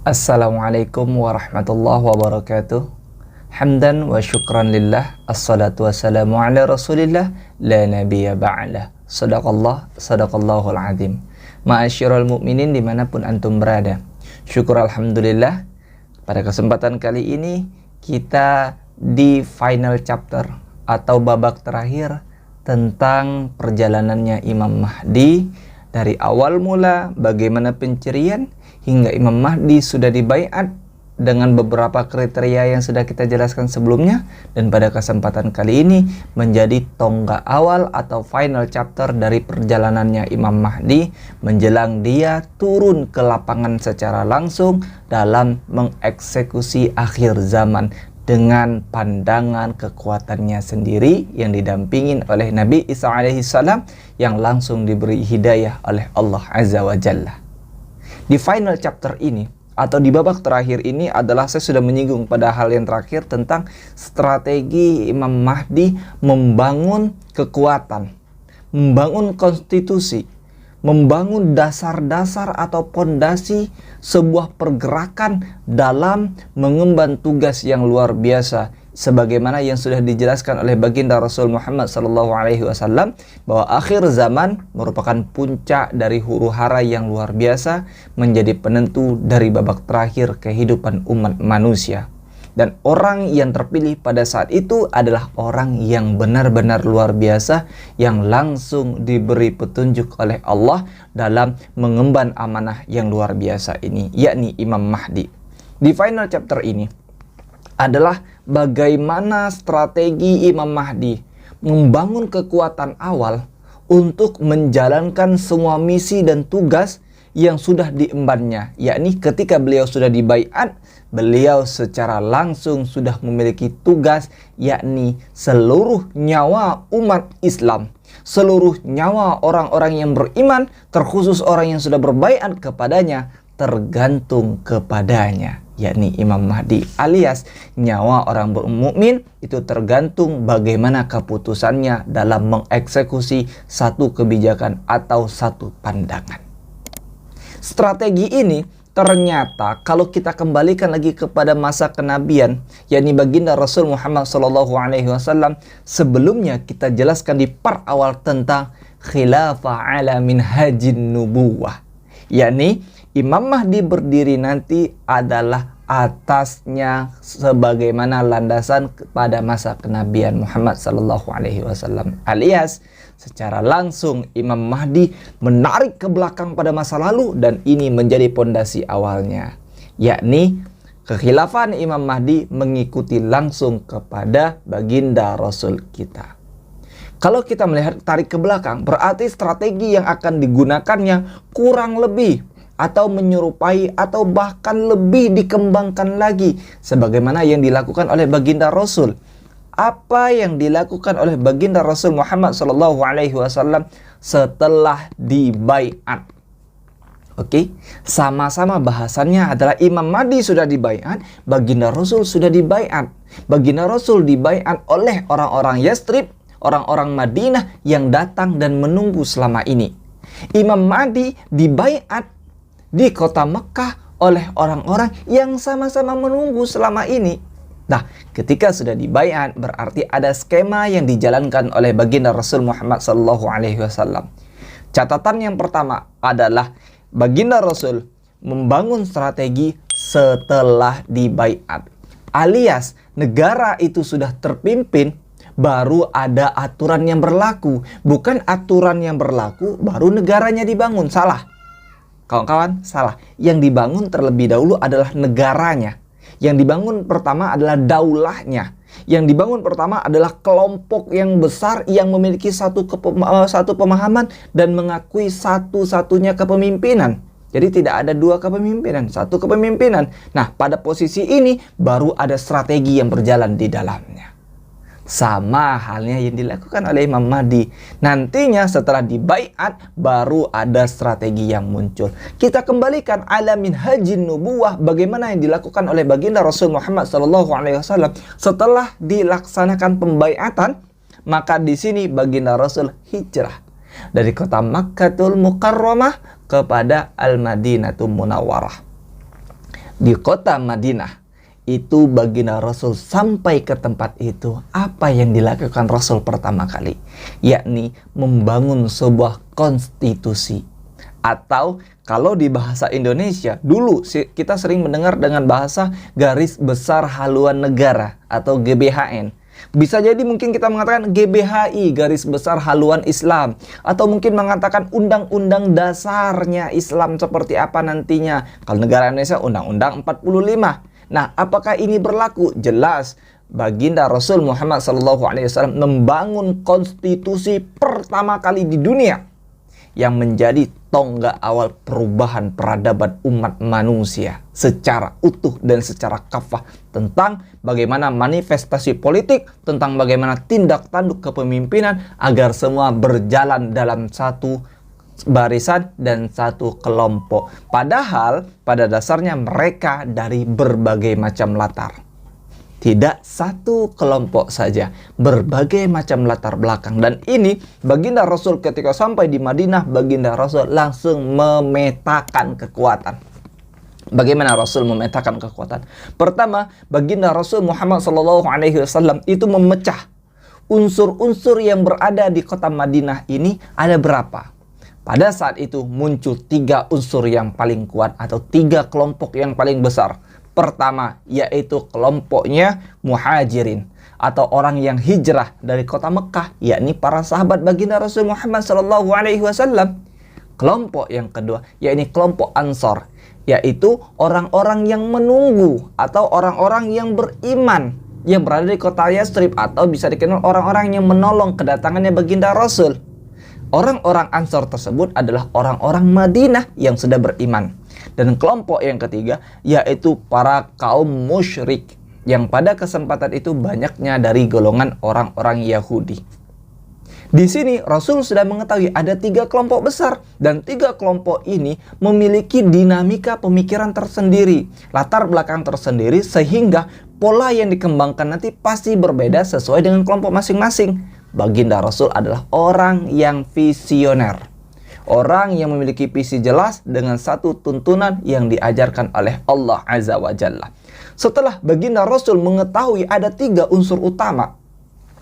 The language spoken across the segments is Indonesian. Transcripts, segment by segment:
Assalamualaikum warahmatullahi wabarakatuh. Hamdan wa syukran lillah. Assalatu wassalamu ala rasulillah. La nabiyya ba'dah. Sadaqallahul azim. Ma'asyiral mu'minin dimanapun antum berada, syukur alhamdulillah. Pada kesempatan kali ini kita di final chapter atau babak terakhir tentang perjalanannya Imam Mahdi. Dari awal mula bagaimana pencerian hingga Imam Mahdi sudah dibaiat dengan beberapa kriteria yang sudah kita jelaskan sebelumnya, dan pada kesempatan kali ini menjadi tonggak awal atau final chapter dari perjalanannya Imam Mahdi menjelang dia turun ke lapangan secara langsung dalam mengeksekusi akhir zaman dengan pandangan kekuatannya sendiri yang didampingin oleh Nabi Isa alaihissalam yang langsung diberi hidayah oleh Allah Azza wa Jalla. Di final chapter ini atau di babak terakhir ini adalah saya sudah menyinggung pada hal yang terakhir tentang strategi Imam Mahdi membangun kekuatan, membangun konstitusi, membangun dasar-dasar atau pondasi sebuah pergerakan dalam mengemban tugas yang luar biasa, sebagaimana yang sudah dijelaskan oleh baginda Rasul Muhammad SAW bahwa akhir zaman merupakan puncak dari huru-hara yang luar biasa, menjadi penentu dari babak terakhir kehidupan umat manusia. Dan orang yang terpilih pada saat itu adalah orang yang benar-benar luar biasa, yang langsung diberi petunjuk oleh Allah dalam mengemban amanah yang luar biasa ini, yakni Imam Mahdi. Di final chapter ini adalah bagaimana strategi Imam Mahdi membangun kekuatan awal untuk menjalankan semua misi dan tugas yang sudah diembannya, yakni ketika beliau sudah dibaiat, beliau secara langsung sudah memiliki tugas, yakni seluruh nyawa umat Islam, seluruh nyawa orang-orang yang beriman, terkhusus orang yang sudah berbaiat kepadanya, tergantung kepadanya, yakni Imam Mahdi, alias nyawa orang mukmin itu tergantung bagaimana keputusannya dalam mengeksekusi satu kebijakan atau satu pandangan. Strategi ini ternyata kalau kita kembalikan lagi kepada masa kenabian, yakni baginda Rasul Muhammad SAW, sebelumnya kita jelaskan di part awal tentang khilafah ala minhajin nubuwah, yakni Imam Mahdi berdiri nanti adalah atasnya sebagaimana landasan pada masa kenabian Muhammad SAW, alias secara langsung Imam Mahdi menarik ke belakang pada masa lalu, dan ini menjadi pondasi awalnya, yakni kekhilafan Imam Mahdi mengikuti langsung kepada baginda Rasul kita. Kalau kita melihat tarik ke belakang, berarti strategi yang akan digunakannya kurang lebih atau menyerupai atau bahkan lebih dikembangkan lagi sebagaimana yang dilakukan oleh baginda Rasul. Apa yang dilakukan oleh baginda Rasul Muhammad SAW setelah dibaiat? Oke, sama-sama bahasannya adalah Imam Mahdi sudah dibaiat, baginda Rasul sudah dibaiat. Baginda Rasul dibaiat oleh orang-orang Yastrib, orang-orang Madinah yang datang dan menunggu selama ini. Imam Mahdi dibaiat di kota Mekah oleh orang-orang yang sama-sama menunggu selama ini. Nah, ketika sudah dibaiat berarti ada skema yang dijalankan oleh baginda Rasul Muhammad SAW. Catatan yang pertama adalah baginda Rasul membangun strategi setelah dibaiat, alias negara itu sudah terpimpin, baru ada aturan yang berlaku. Bukan aturan yang berlaku baru negaranya dibangun. Salah. Kawan-kawan, salah. Yang dibangun terlebih dahulu adalah negaranya. Yang dibangun pertama adalah daulahnya. Yang dibangun pertama adalah kelompok yang besar yang memiliki satu pemahaman dan mengakui satu-satunya kepemimpinan. Jadi tidak ada dua kepemimpinan, satu kepemimpinan. Nah, pada posisi ini baru ada strategi yang berjalan di dalamnya. Sama halnya yang dilakukan oleh Imam Mahdi. Nantinya setelah dibaiat baru ada strategi yang muncul. Kita kembalikan ala minhajin nubuwah, bagaimana yang dilakukan oleh baginda Rasul Muhammad SAW setelah dilaksanakan pembaiatan. Maka di sini baginda Rasul hijrah dari kota Makkatul Mukarramah kepada Al-Madinatul Munawwarah. di kota Madinah. Itu baginda Rasul sampai ke tempat itu, apa yang dilakukan Rasul pertama kali? Yakni membangun sebuah konstitusi. Atau kalau di bahasa Indonesia, dulu kita sering mendengar dengan bahasa garis besar haluan negara atau GBHN. Bisa jadi mungkin kita mengatakan GBHI, garis besar haluan Islam. Atau mungkin mengatakan undang-undang dasarnya Islam seperti apa nantinya. Kalau negara Indonesia, Undang-Undang 45. Nah, apakah ini berlaku? Jelas, baginda Rasul Muhammad SAW membangun konstitusi pertama kali di dunia yang menjadi tonggak awal perubahan peradaban umat manusia secara utuh dan secara kafah, tentang bagaimana manifestasi politik, tentang bagaimana tindak tanduk kepemimpinan agar semua berjalan dalam satu barisan dan satu kelompok. Padahal pada dasarnya mereka dari berbagai macam latar. Tidak satu kelompok saja, berbagai macam latar belakang. Dan ini baginda Rasul ketika sampai di Madinah, baginda Rasul langsung memetakan kekuatan. Bagaimana Rasul memetakan kekuatan? Pertama, baginda Rasul Muhammad SAW itu memecah unsur-unsur yang berada di kota Madinah ini ada berapa? Pada saat itu muncul 3 unsur yang paling kuat atau 3 kelompok yang paling besar. Pertama, yaitu kelompoknya muhajirin atau orang yang hijrah dari kota Mekah, yakni para sahabat baginda Rasul Muhammad SAW. Kelompok yang kedua, yakni kelompok Ansor, yaitu orang-orang yang menunggu atau orang-orang yang beriman yang berada di kota Yastrib, atau bisa dikenal orang-orang yang menolong kedatangannya baginda Rasul. Orang-orang Ansor tersebut adalah orang-orang Madinah yang sudah beriman. Dan kelompok yang ketiga yaitu para kaum musyrik, yang pada kesempatan itu banyaknya dari golongan orang-orang Yahudi. Di sini Rasul sudah mengetahui ada 3 kelompok besar, dan 3 kelompok ini memiliki dinamika pemikiran tersendiri, latar belakang tersendiri, sehingga pola yang dikembangkan nanti pasti berbeda sesuai dengan kelompok masing-masing. Baginda Rasul adalah orang yang visioner, orang yang memiliki visi jelas dengan satu tuntunan yang diajarkan oleh Allah Azza wa Jalla. Setelah baginda Rasul mengetahui ada 3 unsur utama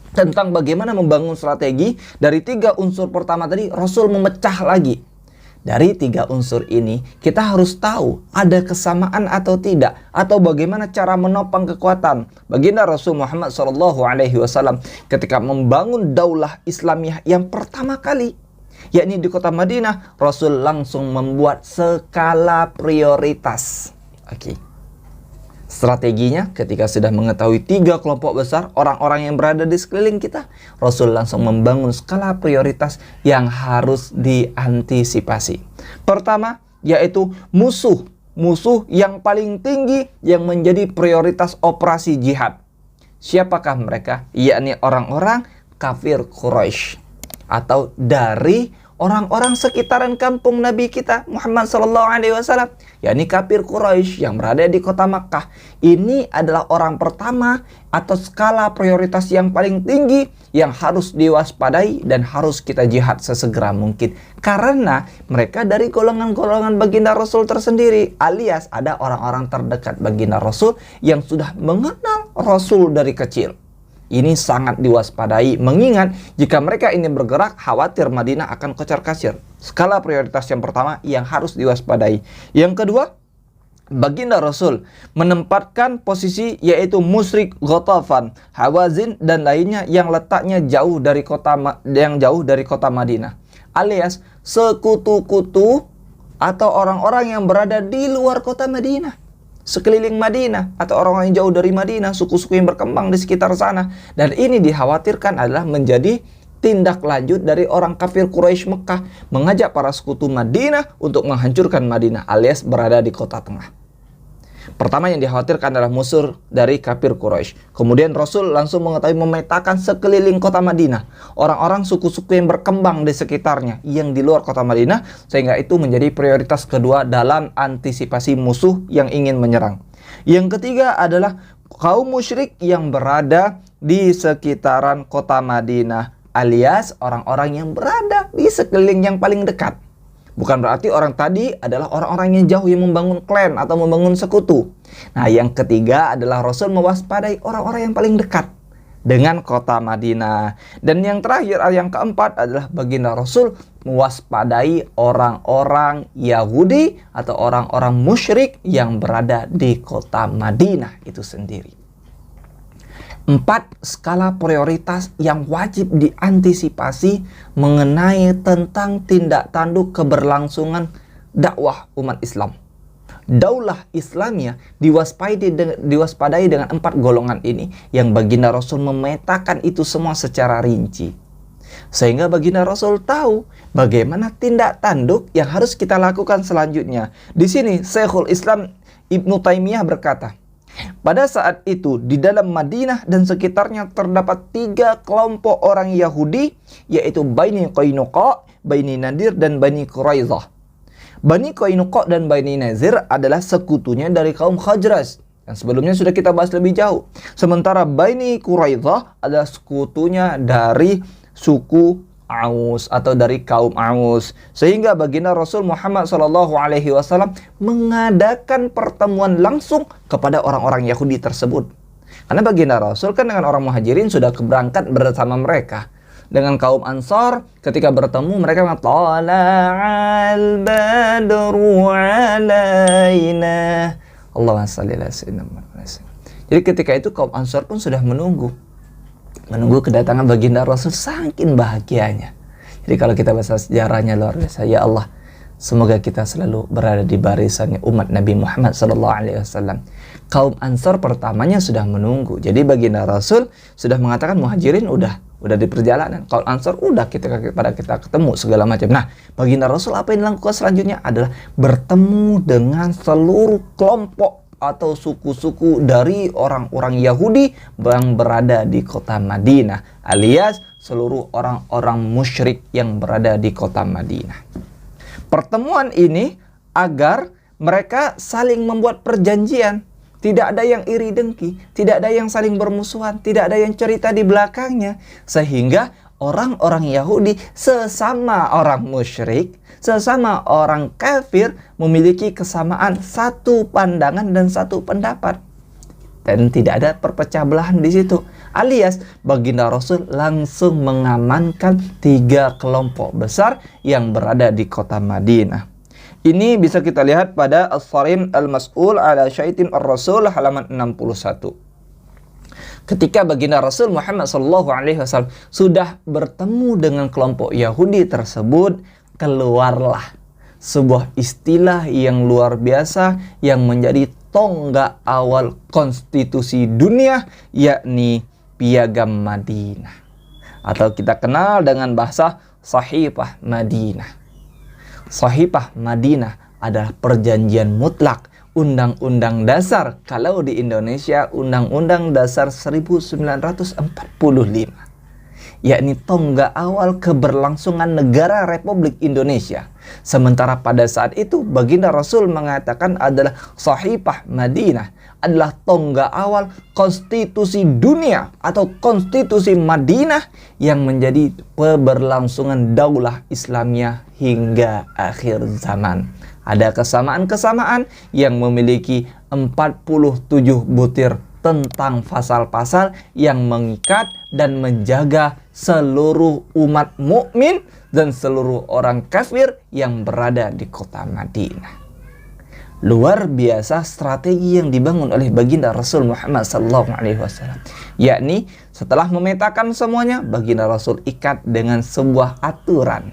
tentang bagaimana membangun strategi, dari 3 unsur pertama tadi Rasul memecah lagi. Dari 3 unsur ini kita harus tahu ada kesamaan atau tidak, atau bagaimana cara menopang kekuatan. Baginda Rasul Muhammad SAW ketika membangun daulah Islamiyah yang pertama kali, yakni di kota Madinah, Rasul langsung membuat skala prioritas. Strateginya, ketika sudah mengetahui 3 kelompok besar orang-orang yang berada di sekeliling kita, Rasul langsung membangun skala prioritas yang harus diantisipasi. Pertama, yaitu musuh yang paling tinggi yang menjadi prioritas operasi jihad. Siapakah mereka? Yakni orang-orang kafir Quraisy, atau dari orang-orang sekitaran kampung Nabi kita Muhammad SAW, yakni kafir Quraisy yang berada di kota Makkah. Ini adalah orang pertama atau skala prioritas yang paling tinggi yang harus diwaspadai dan harus kita jihad sesegera mungkin, karena mereka dari golongan-golongan baginda Rasul tersendiri, alias ada orang-orang terdekat baginda Rasul yang sudah mengenal Rasul dari kecil. Ini sangat diwaspadai, mengingat jika mereka ini bergerak, khawatir Madinah akan kocar-kacir. Skala prioritas yang pertama yang harus diwaspadai. Yang kedua, baginda Rasul menempatkan posisi yaitu musyrik Ghatafan, Hawazin dan lainnya yang letaknya jauh dari kota Madinah, alias sekutu-kutu atau orang-orang yang berada di luar kota Madinah, sekeliling Madinah, atau orang-orang yang jauh dari Madinah, suku-suku yang berkembang di sekitar sana. Dan ini dikhawatirkan adalah menjadi tindak lanjut dari orang kafir Quraisy Mekah mengajak para sekutu Madinah untuk menghancurkan Madinah, alias berada di kota tengah. Pertama yang dikhawatirkan adalah musuh dari kafir Quraisy. Kemudian Rasul langsung mengetahui memetakan sekeliling kota Madinah, orang-orang suku-suku yang berkembang di sekitarnya yang di luar kota Madinah, sehingga itu menjadi prioritas kedua dalam antisipasi musuh yang ingin menyerang. Yang ketiga adalah kaum musyrik yang berada di sekitaran kota Madinah, alias orang-orang yang berada di sekeliling yang paling dekat. Bukan berarti orang tadi adalah orang-orang yang jauh yang membangun klan atau membangun sekutu. Nah, yang ketiga adalah Rasul mewaspadai orang-orang yang paling dekat dengan kota Madinah. Dan yang terakhir, yang keempat adalah baginda Rasul mewaspadai orang-orang Yahudi atau orang-orang musyrik yang berada di kota Madinah itu sendiri. 4 skala prioritas yang wajib diantisipasi mengenai tentang tindak tanduk keberlangsungan dakwah umat Islam. Daulah Islamiyah diwaspadai dengan 4 golongan ini yang baginda Rasul memetakan itu semua secara rinci. Sehingga baginda Rasul tahu bagaimana tindak tanduk yang harus kita lakukan selanjutnya. Di sini Syekhul Islam Ibnu Taimiyah berkata, pada saat itu di dalam Madinah dan sekitarnya terdapat 3 kelompok orang Yahudi, yaitu Bani Qainuqa, Bani Nadir, dan Bani Quraidah. Bani Qainuqa dan Bani Nazir adalah sekutunya dari kaum Khazraj yang sebelumnya sudah kita bahas lebih jauh. Sementara Bani Quraidah adalah sekutunya dari suku Aus atau dari kaum Aus. Sehingga baginda Rasul Muhammad SAW mengadakan pertemuan langsung kepada orang-orang Yahudi tersebut. Karena baginda Rasul kan dengan orang Muhajirin sudah berangkat bersama mereka. Dengan kaum Ansar ketika bertemu mereka mengatakan tala'al badru alaina. Allahumma shalli ala sayyidina Muhammad. Jadi ketika itu kaum Ansar pun sudah menunggu kedatangan baginda Rasul, saking bahagianya. Jadi kalau kita baca sejarahnya luar biasa. Ya Allah, semoga kita selalu berada di barisannya umat Nabi Muhammad SAW. Kaum Ansar pertamanya sudah menunggu. Jadi baginda Rasul sudah mengatakan Muhajirin udah di perjalanan. Kaum Ansar udah kita ketemu segala macam. Nah, baginda Rasul apa yang dilakukan selanjutnya adalah bertemu dengan seluruh kelompok atau suku-suku dari orang-orang Yahudi yang berada di kota Madinah, alias seluruh orang-orang musyrik yang berada di kota Madinah. Pertemuan ini agar mereka saling membuat perjanjian. Tidak ada yang iri dengki, tidak ada yang saling bermusuhan, tidak ada yang cerita di belakangnya. Sehingga orang-orang Yahudi sesama orang musyrik, sesama orang kafir memiliki kesamaan satu pandangan dan satu pendapat. Dan tidak ada perpecah belahan di situ. Alias baginda Rasul langsung mengamankan 3 kelompok besar yang berada di kota Madinah. Ini bisa kita lihat pada As-Sarim Al-Mas'ul ala Syaitin Ar-Rasul halaman 61. Ketika baginda Rasul Muhammad SAW sudah bertemu dengan kelompok Yahudi tersebut, keluarlah sebuah istilah yang luar biasa yang menjadi tonggak awal konstitusi dunia, yakni Piagam Madinah, atau kita kenal dengan bahasa Sahifah Madinah. Sahifah Madinah adalah perjanjian mutlak, undang-undang dasar, kalau di Indonesia Undang-Undang Dasar 1945, yakni tonggak awal keberlangsungan negara Republik Indonesia. Sementara pada saat itu baginda Rasul mengatakan adalah Sahifah Madinah adalah tonggak awal konstitusi dunia atau konstitusi Madinah yang menjadi keberlangsungan daulah Islamiyah hingga akhir zaman. Ada kesamaan-kesamaan yang memiliki 47 butir tentang pasal-pasal yang mengikat dan menjaga seluruh umat mukmin dan seluruh orang kafir yang berada di kota Madinah. Luar biasa strategi yang dibangun oleh baginda Rasul Muhammad SAW. Yakni setelah memetakan semuanya, baginda Rasul ikat dengan sebuah aturan.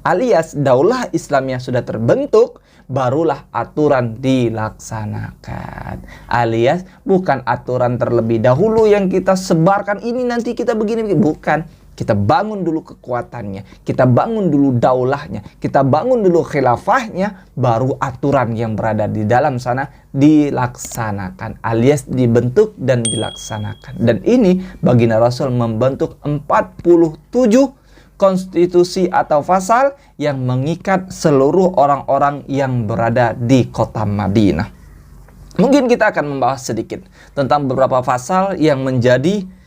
Alias daulah Islamiyah sudah terbentuk, barulah aturan dilaksanakan. Alias bukan aturan terlebih dahulu yang kita sebarkan, ini nanti kita begini, bukan. Kita bangun dulu kekuatannya, kita bangun dulu daulahnya, kita bangun dulu khilafahnya, baru aturan yang berada di dalam sana dilaksanakan, alias dibentuk dan dilaksanakan. Dan ini baginda Rasul membentuk 47 konstitusi atau pasal yang mengikat seluruh orang-orang yang berada di kota Madinah. Mungkin kita akan membahas sedikit tentang beberapa pasal yang menjadi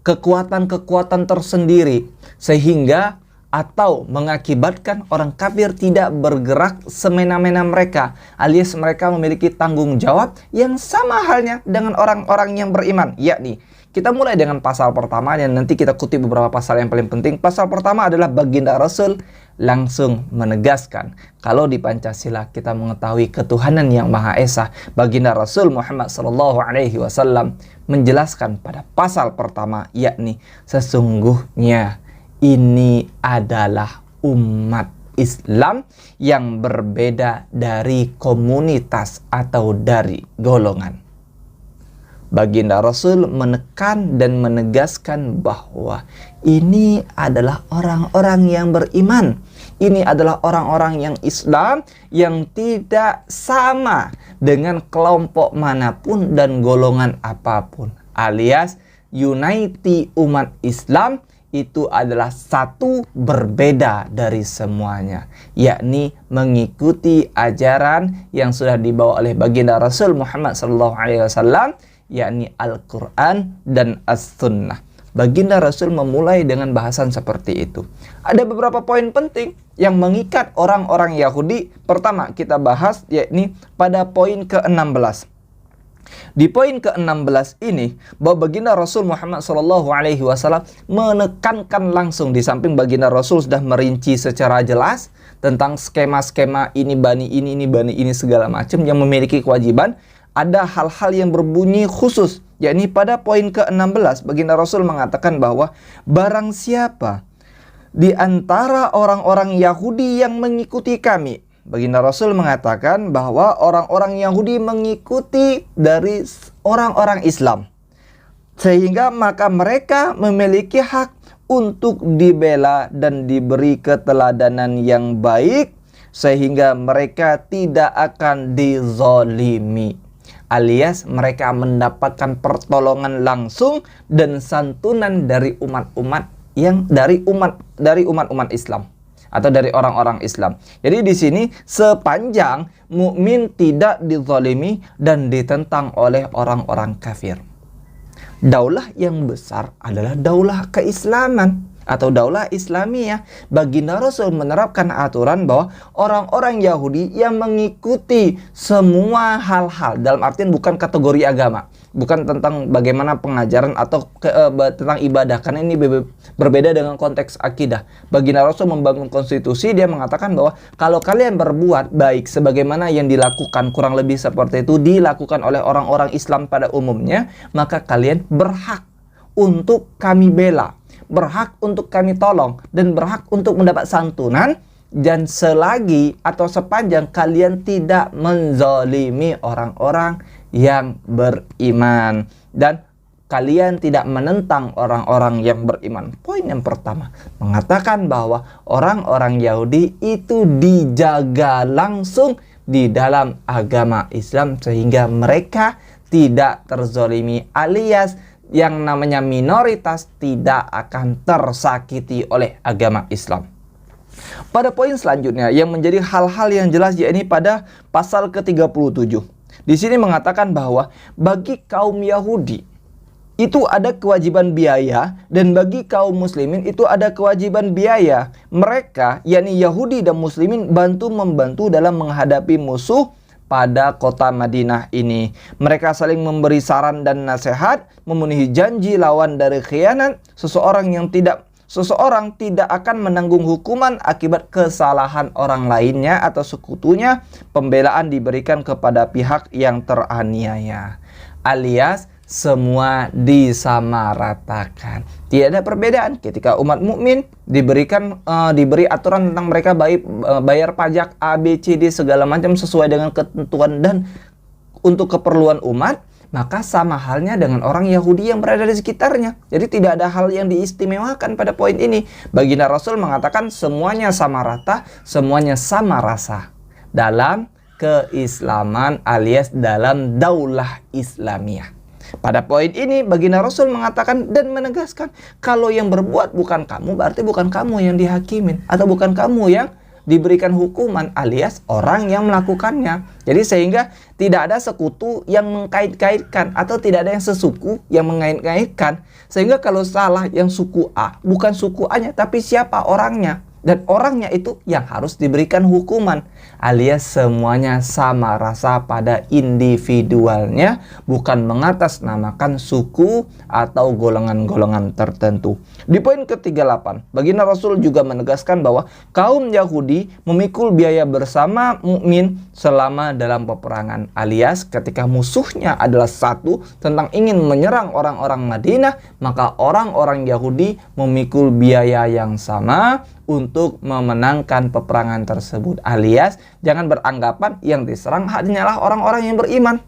kekuatan-kekuatan tersendiri, sehingga atau mengakibatkan orang kafir tidak bergerak semena-mena mereka, alias mereka memiliki tanggung jawab yang sama halnya dengan orang-orang yang beriman. Yakni, kita mulai dengan pasal pertama dan nanti kita kutip beberapa pasal yang paling penting. Pasal pertama adalah baginda Rasul langsung menegaskan kalau di Pancasila kita mengetahui ketuhanan yang Maha Esa. Baginda Rasul Muhammad SAW menjelaskan pada pasal pertama, yakni sesungguhnya ini adalah umat Islam yang berbeda dari komunitas atau dari golongan. Baginda Rasul menekan dan menegaskan bahwa ini adalah orang-orang yang beriman. Ini adalah orang-orang yang Islam yang tidak sama dengan kelompok manapun dan golongan apapun. Alias unity umat Islam itu adalah satu, berbeda dari semuanya, yakni mengikuti ajaran yang sudah dibawa oleh baginda Rasul Muhammad SAW, yakni Al-Quran dan As-Sunnah. Baginda Rasul memulai dengan bahasan seperti itu. Ada beberapa poin penting yang mengikat orang-orang Yahudi. Pertama kita bahas, yakni pada poin ke-16. Di poin ke-16 ini, bahwa baginda Rasul Muhammad SAW menekankan langsung, di samping baginda Rasul sudah merinci secara jelas tentang skema-skema ini bani ini segala macam yang memiliki kewajiban. Ada hal-hal yang berbunyi khusus, yakni pada poin ke-16 baginda Rasul mengatakan bahwa barang siapa di antara orang-orang Yahudi yang mengikuti kami, baginda Rasul mengatakan bahwa orang-orang Yahudi mengikuti dari orang-orang Islam, sehingga maka mereka memiliki hak untuk dibela dan diberi keteladanan yang baik, sehingga mereka tidak akan dizolimi, alias mereka mendapatkan pertolongan langsung dan santunan dari umat-umat Islam atau dari orang-orang Islam. Jadi di sini sepanjang mukmin tidak dizalimi dan ditentang oleh orang-orang kafir. Daulah yang besar adalah daulah keislaman atau daulah Islamiyah. Baginda Rasul menerapkan aturan bahwa orang-orang Yahudi yang mengikuti semua hal-hal, dalam artian bukan kategori agama, bukan tentang bagaimana pengajaran atau tentang ibadah, karena ini berbeda dengan konteks akidah. Baginda Rasul membangun konstitusi, dia mengatakan bahwa kalau kalian berbuat baik sebagaimana yang dilakukan, kurang lebih seperti itu dilakukan oleh orang-orang Islam pada umumnya, maka kalian berhak untuk kami bela, berhak untuk kami tolong, dan berhak untuk mendapat santunan, dan selagi atau sepanjang kalian tidak menzalimi orang-orang yang beriman dan kalian tidak menentang orang-orang yang beriman. Poin yang pertama mengatakan bahwa orang-orang Yahudi itu dijaga langsung di dalam agama Islam sehingga mereka tidak terzalimi, alias yang namanya minoritas tidak akan tersakiti oleh agama Islam. Pada poin selanjutnya yang menjadi hal-hal yang jelas, yakni pada pasal ke-37. Di sini mengatakan bahwa bagi kaum Yahudi itu ada kewajiban biaya, dan bagi kaum muslimin itu ada kewajiban biaya. Mereka, yakni Yahudi dan muslimin, membantu dalam menghadapi musuh pada kota Madinah ini. Mereka saling memberi saran dan nasihat, memenuhi janji lawan dari khianat. Seseorang tidak akan menanggung hukuman akibat kesalahan orang lainnya atau sekutunya. Pembelaan diberikan kepada pihak yang teraniaya, alias semua disamaratakan. Tidak ada perbedaan ketika umat mukmin diberi aturan tentang mereka bayar pajak A, B, C, D segala macam sesuai dengan ketentuan dan untuk keperluan umat, maka sama halnya dengan orang Yahudi yang berada di sekitarnya. Jadi tidak ada hal yang diistimewakan pada poin ini. Baginda Rasul mengatakan semuanya sama rata, semuanya sama rasa dalam keislaman alias dalam daulah Islamiyah. Pada poin ini baginda Rasul mengatakan dan menegaskan kalau yang berbuat bukan kamu, berarti bukan kamu yang dihakimin atau bukan kamu yang diberikan hukuman, alias orang yang melakukannya. Jadi sehingga tidak ada sekutu yang mengkait-kaitkan atau tidak ada yang sesuku yang mengait-kaitkan. Sehingga kalau salah yang suku A, bukan suku A-nya tapi siapa orangnya. dan orangnya itu yang harus diberikan hukuman, alias semuanya sama rasa pada individualnya, bukan mengatasnamakan suku atau golongan-golongan tertentu. Di poin ke-38, baginda Rasul juga menegaskan bahwa kaum Yahudi memikul biaya bersama mukmin selama dalam peperangan, alias ketika musuhnya adalah satu tentang ingin menyerang orang-orang Madinah, maka orang-orang Yahudi memikul biaya yang sama untuk memenangkan peperangan tersebut, alias jangan beranggapan yang diserang hanyalah orang-orang yang beriman.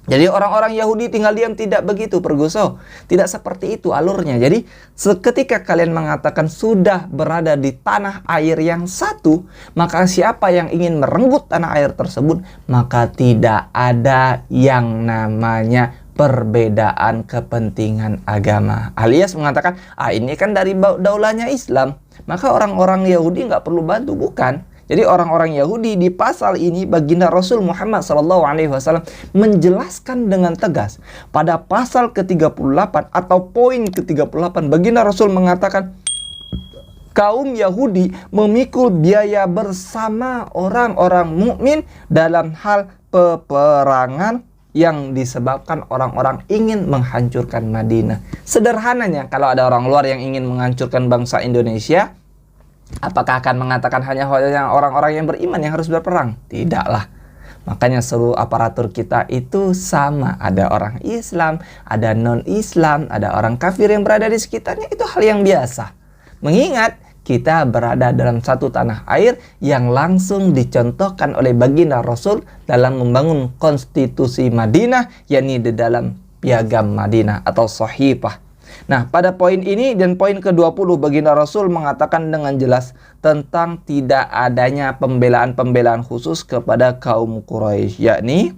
Jadi orang-orang Yahudi tinggal diam, tidak begitu perguso. Tidak seperti itu alurnya. Jadi seketika kalian mengatakan sudah berada di tanah air yang satu, maka siapa yang ingin merenggut tanah air tersebut, maka tidak ada yang namanya perbedaan kepentingan agama. Alias mengatakan, ini kan dari daulahnya Islam, maka orang-orang Yahudi nggak perlu bantu, bukan. Jadi orang-orang Yahudi di pasal ini baginda Rasul Muhammad SAW menjelaskan dengan tegas. Pada pasal ke-38 atau poin ke-38 baginda Rasul mengatakan kaum Yahudi memikul biaya bersama orang-orang mukmin dalam hal peperangan yang disebabkan orang-orang ingin menghancurkan Madinah. Sederhananya, kalau ada orang luar yang ingin menghancurkan bangsa Indonesia, apakah akan mengatakan hanya orang-orang yang beriman yang harus berperang? Tidaklah. Makanya seluruh aparatur kita itu sama. Ada orang Islam, ada non-Islam, ada orang kafir yang berada di sekitarnya. Itu hal yang biasa. Mengingat kita berada dalam satu tanah air yang langsung dicontohkan oleh baginda Rasul dalam membangun konstitusi Madinah, yakni di dalam piagam Madinah atau Shahifah. Nah, pada poin ini dan poin ke-20 baginda Rasul mengatakan dengan jelas tentang tidak adanya pembelaan-pembelaan khusus kepada kaum Quraisy, yakni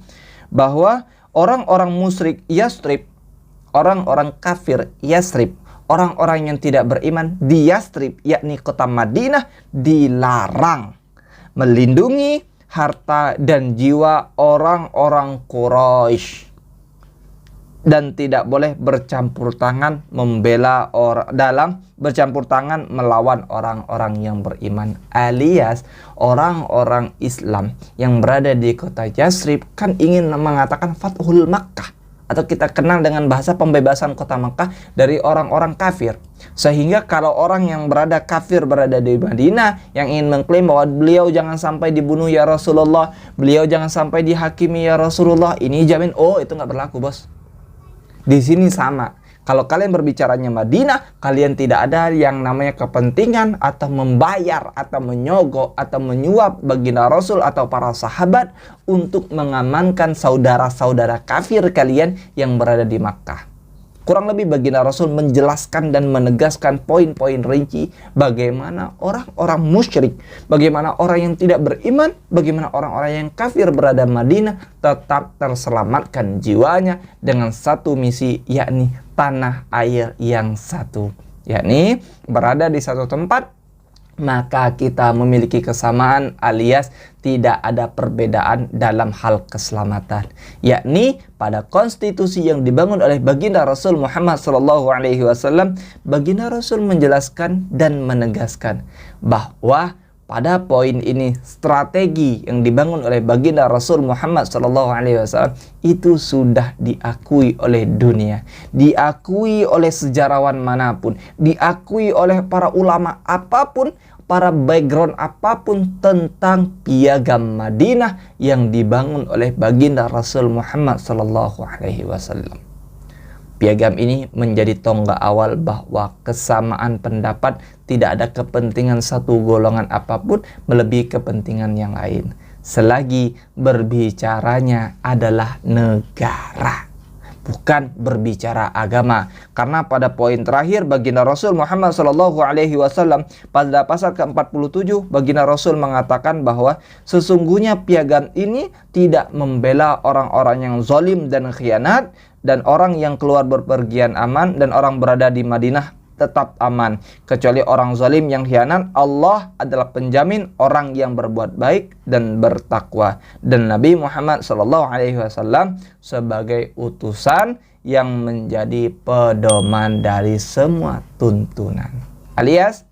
bahwa orang-orang musyrik Yathrib, orang-orang kafir Yathrib, orang-orang yang tidak beriman di Yathrib, yakni kota Madinah, dilarang melindungi harta dan jiwa orang-orang Quraisy dan tidak boleh bercampur tangan membela bercampur tangan melawan orang-orang yang beriman, alias orang-orang Islam yang berada di kota Yathrib kan ingin mengatakan Fathul Makkah, atau kita kenal dengan bahasa pembebasan kota Makkah dari orang-orang kafir. Sehingga kalau orang yang kafir berada di Madinah yang ingin mengklaim bahwa beliau jangan sampai dibunuh ya Rasulullah, beliau jangan sampai dihakimi ya Rasulullah, ini jamin, itu nggak berlaku bos. Di sini sama. Kalau kalian berbicaranya Madinah, kalian tidak ada yang namanya kepentingan atau membayar atau menyogok atau menyuap baginda Rasul atau para sahabat untuk mengamankan saudara-saudara kafir kalian yang berada di Makkah. Kurang lebih baginda Rasul menjelaskan dan menegaskan poin-poin rinci bagaimana orang-orang musyrik, bagaimana orang yang tidak beriman, bagaimana orang-orang yang kafir berada Madinah tetap terselamatkan jiwanya dengan satu misi, yakni tanah air yang satu, yakni berada di satu tempat. Maka kita memiliki kesamaan alias tidak ada perbedaan dalam hal keselamatan, yakni pada konstitusi yang dibangun oleh baginda Rasul Muhammad SAW, baginda Rasul menjelaskan dan menegaskan bahwa pada poin ini strategi yang dibangun oleh baginda Rasul Muhammad SAW itu sudah diakui oleh dunia, diakui oleh sejarawan manapun, diakui oleh para ulama apapun, para background apapun tentang piagam Madinah yang dibangun oleh baginda Rasul Muhammad SAW. Piagam ini menjadi tonggak awal bahwa kesamaan pendapat tidak ada kepentingan satu golongan apapun melebihi kepentingan yang lain, selagi berbicaranya adalah negara, bukan berbicara agama. Karena pada poin terakhir baginda Rasul Muhammad SAW pada pasal ke-47 baginda Rasul mengatakan bahwa sesungguhnya piagam ini tidak membela orang-orang yang zalim dan khianat, dan orang yang keluar berpergian aman, dan orang berada di Madinah tetap aman, kecuali orang zalim yang khianat. Allah adalah penjamin orang yang berbuat baik dan bertakwa, dan Nabi Muhammad SAW sebagai utusan yang menjadi pedoman dari semua tuntunan. Alias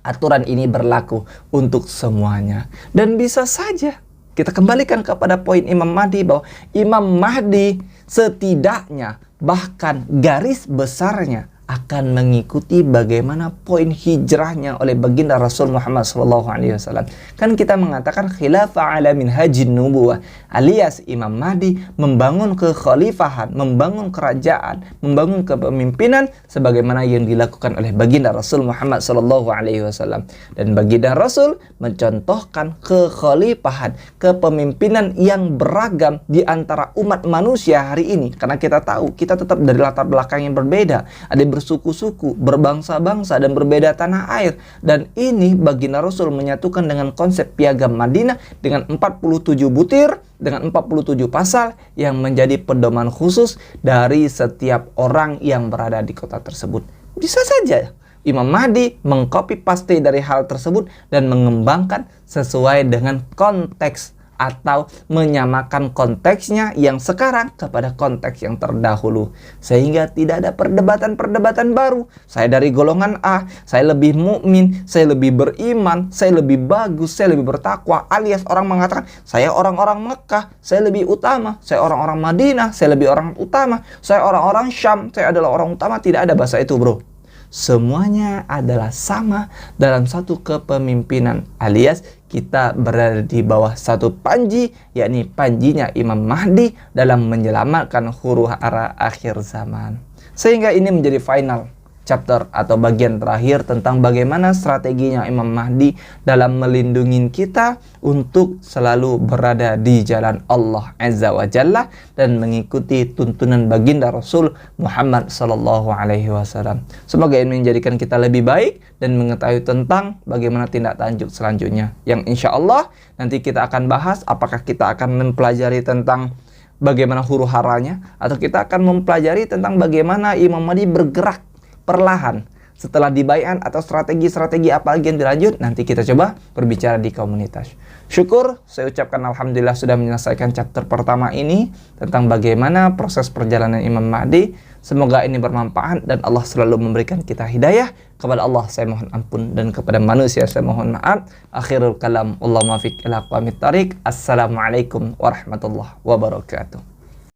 aturan ini berlaku untuk semuanya. Dan bisa saja kita kembalikan kepada poin Imam Mahdi, bahwa Imam Mahdi setidaknya bahkan garis besarnya akan mengikuti bagaimana poin hijrahnya oleh baginda Rasul Muhammad SAW. Kan kita mengatakan khilafah ala minhajin nubuwah, alias Imam Mahdi membangun kekhalifahan, membangun kerajaan, membangun kepemimpinan sebagaimana yang dilakukan oleh baginda Rasul Muhammad SAW. Dan baginda Rasul mencontohkan kekhalifahan, kepemimpinan yang beragam di antara umat manusia hari ini. Karena kita tahu kita tetap dari latar belakang yang berbeda, ada bersuku-suku, berbangsa-bangsa, dan berbeda tanah air. Dan ini baginda Rasul menyatukan dengan konsep piagam Madinah dengan 47 butir, dengan 47 pasal yang menjadi pedoman khusus dari setiap orang yang berada di kota tersebut. Bisa saja Imam Mahdi mengcopy paste dari hal tersebut dan mengembangkan sesuai dengan konteks, atau menyamakan konteksnya yang sekarang kepada konteks yang terdahulu, sehingga tidak ada perdebatan-perdebatan baru. Saya dari golongan A, saya lebih mukmin, saya lebih beriman, saya lebih bagus, saya lebih bertakwa, alias orang mengatakan saya orang-orang Mekah, saya lebih utama, saya orang-orang Madinah, saya lebih orang utama, saya orang-orang Syam, saya adalah orang utama. Tidak ada bahasa itu, bro. Semuanya adalah sama dalam satu kepemimpinan, alias kita berada di bawah satu panji, yakni panjinya Imam Mahdi dalam menyelamatkan huru hara akhir zaman. Sehingga ini menjadi final chapter atau bagian terakhir tentang bagaimana strateginya Imam Mahdi dalam melindungi kita untuk selalu berada di jalan Allah Azza wa Jalla dan mengikuti tuntunan baginda Rasul Muhammad sallallahu alaihi wasallam. Semoga ini menjadikan kita lebih baik dan mengetahui tentang bagaimana tindak lanjut selanjutnya, yang insya Allah nanti kita akan bahas. Apakah kita akan mempelajari tentang bagaimana huru haranya, atau kita akan mempelajari tentang bagaimana Imam Mahdi bergerak perlahan setelah dibaiat, atau strategi-strategi apa lagi yang dilanjut, nanti kita coba berbicara di komunitas. Syukur, saya ucapkan alhamdulillah sudah menyelesaikan chapter pertama ini tentang bagaimana proses perjalanan Imam Mahdi. Semoga ini bermanfaat dan Allah selalu memberikan kita hidayah. Kepada Allah saya mohon ampun dan kepada manusia saya mohon maaf. Akhirul kalam, Allahumma fiq ila aqwamit thariq. Assalamualaikum warahmatullahi wabarakatuh.